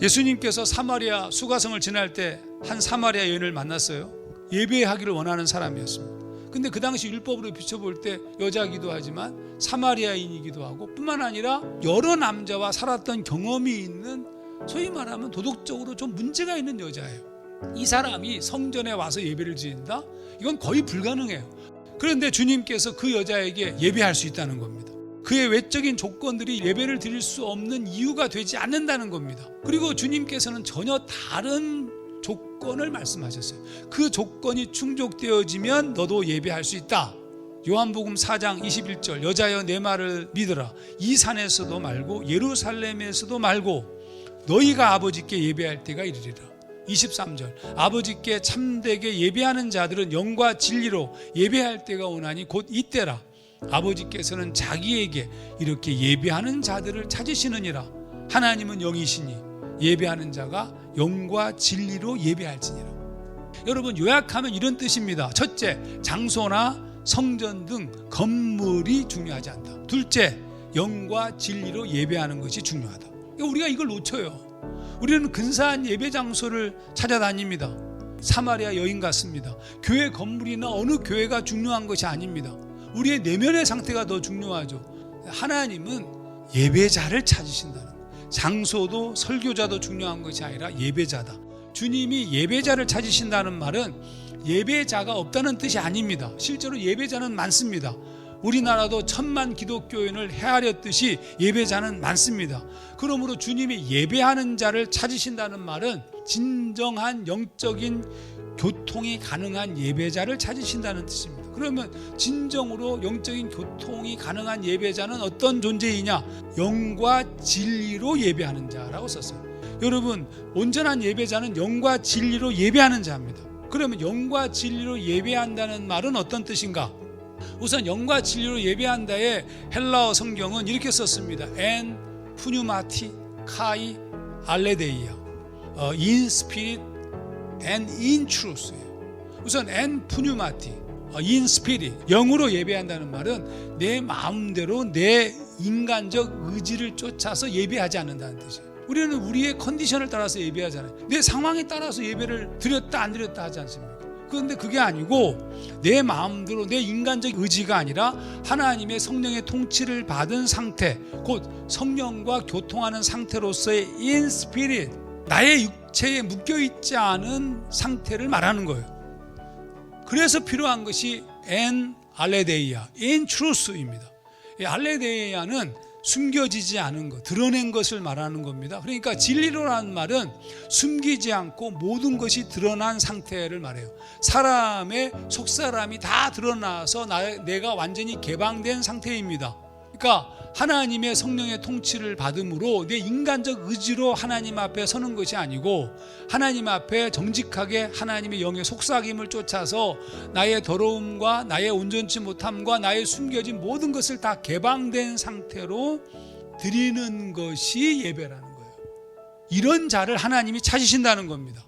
예수님께서 사마리아 수가성을 지날 때 한 사마리아 여인을 만났어요. 예배하기를 원하는 사람이었습니다. 근데 그 당시 율법으로 비춰볼 때 여자이기도 하지만 사마리아인이기도 하고 뿐만 아니라 여러 남자와 살았던 경험이 있는, 소위 말하면 도덕적으로 좀 문제가 있는 여자예요. 이 사람이 성전에 와서 예배를 드린다? 이건 거의 불가능해요. 그런데 주님께서 그 여자에게 예배할 수 있다는 겁니다. 그의 외적인 조건들이 예배를 드릴 수 없는 이유가 되지 않는다는 겁니다. 그리고 주님께서는 전혀 다른 조건을 말씀하셨어요. 그 조건이 충족되어지면 너도 예배할 수 있다. 요한복음 4장 21절, 여자여 내 말을 믿으라. 이 산에서도 말고 예루살렘에서도 말고 너희가 아버지께 예배할 때가 이르리라. 23절, 아버지께 참되게 예배하는 자들은 영과 진리로 예배할 때가 오나니 곧 이때라. 아버지께서는 자기에게 이렇게 예배하는 자들을 찾으시느니라. 하나님은 영이시니 예배하는 자가 영과 진리로 예배할지니라. 여러분, 요약하면 이런 뜻입니다. 첫째, 장소나 성전 등 건물이 중요하지 않다. 둘째, 영과 진리로 예배하는 것이 중요하다. 우리가 이걸 놓쳐요. 우리는 근사한 예배 장소를 찾아다닙니다. 사마리아 여인 같습니다. 교회 건물이나 어느 교회가 중요한 것이 아닙니다. 우리의 내면의 상태가 더 중요하죠. 하나님은 예배자를 찾으신다는 거예요. 장소도 설교자도 중요한 것이 아니라 예배자다. 주님이 예배자를 찾으신다는 말은 예배자가 없다는 뜻이 아닙니다. 실제로 예배자는 많습니다. 우리나라도 1000만 기독교인을 헤아렸듯이 예배자는 많습니다. 그러므로 주님이 예배하는 자를 찾으신다는 말은 진정한 영적인 교통이 가능한 예배자를 찾으신다는 뜻입니다. 그러면 진정으로 영적인 교통이 가능한 예배자는 어떤 존재이냐? 영과 진리로 예배하는 자라고 썼어요. 여러분, 온전한 예배자는 영과 진리로 예배하는 자입니다. 그러면 영과 진리로 예배한다는 말은 어떤 뜻인가? 우선 영과 진리로 예배한다의 헬라어 성경은 이렇게 썼습니다. 엔 푸뉴마티 카이 알레데이아, in spirit and in truth예요. 우선 엔 푸뉴마티, in spirit, 영으로 예배한다는 말은 내 마음대로 내 인간적 의지를 쫓아서 예배하지 않는다는 뜻이에요. 우리는 우리의 컨디션을 따라서 예배하잖아요. 내 상황에 따라서 예배를 드렸다 안 드렸다 하지 않습니까? 그런데 그게 아니고 내 마음대로 내 인간적 의지가 아니라 하나님의 성령의 통치를 받은 상태, 곧 성령과 교통하는 상태로서의 in spirit, 나의 육체에 묶여있지 않은 상태를 말하는 거예요. 그래서 필요한 것이 en 알레데이아, in truth입니다. 이 알레데이아는 숨겨지지 않은 것, 드러낸 것을 말하는 겁니다. 그러니까 진리로라는 말은 숨기지 않고 모든 것이 드러난 상태를 말해요. 사람의 속사람이 다 드러나서 내가 완전히 개방된 상태입니다. 그러니까 하나님의 성령의 통치를 받음으로 내 인간적 의지로 하나님 앞에 서는 것이 아니고 하나님 앞에 정직하게 하나님의 영의 속삭임을 쫓아서 나의 더러움과 나의 온전치 못함과 나의 숨겨진 모든 것을 다 개방된 상태로 드리는 것이 예배라는 거예요. 이런 자를 하나님이 찾으신다는 겁니다.